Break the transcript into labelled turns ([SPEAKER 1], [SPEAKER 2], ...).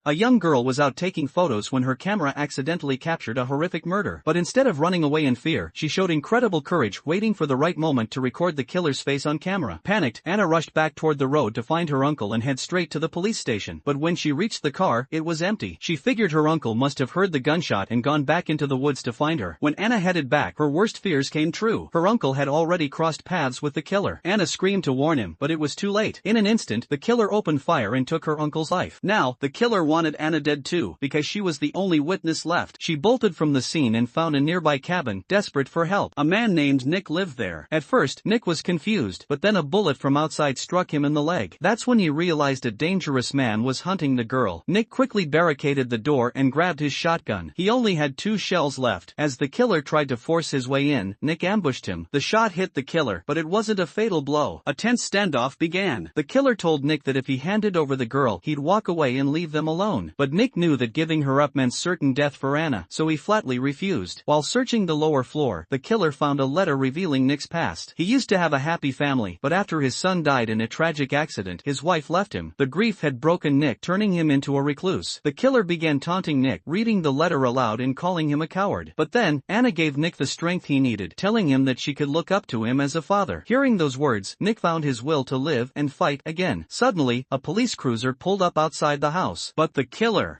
[SPEAKER 1] A young girl was out taking photos when her camera accidentally captured a horrific murder. But instead of running away in fear, she showed incredible courage, waiting for the right moment to record the killer's face on camera. Panicked, Anna rushed back toward the road to find her uncle and head straight to the police station. But when she reached the car, it was empty. She figured her uncle must have heard the gunshot and gone back into the woods to find her. When Anna headed back, her worst fears came true. Her uncle had already crossed paths with the killer. Anna screamed to warn him, but it was too late. In an instant, the killer opened fire and took her uncle's life. Now, the killer wanted Anna dead too, because she was the only witness left. She bolted from the scene and found a nearby cabin, desperate for help. A man named Nick lived there. At first, Nick was confused, but then a bullet from outside struck him in the leg. That's when he realized a dangerous man was hunting the girl. Nick quickly barricaded the door and grabbed his shotgun. He only had 2 shells left. As the killer tried to force his way in, Nick ambushed him. The shot hit the killer, but it wasn't a fatal blow. A tense standoff began. The killer told Nick that if he handed over the girl, he'd walk away and leave them alone. But Nick knew that giving her up meant certain death for Anna, so he flatly refused. While searching the lower floor, the killer found a letter revealing Nick's past. He used to have a happy family, but after his son died in a tragic accident, his wife left him. The grief had broken Nick, turning him into a recluse. The killer began taunting Nick, reading the letter aloud and calling him a coward. But then, Anna gave Nick the strength he needed, telling him that she could look up to him as a father. Hearing those words, Nick found his will to live and fight again. Suddenly, a police cruiser pulled up outside the house. But the killer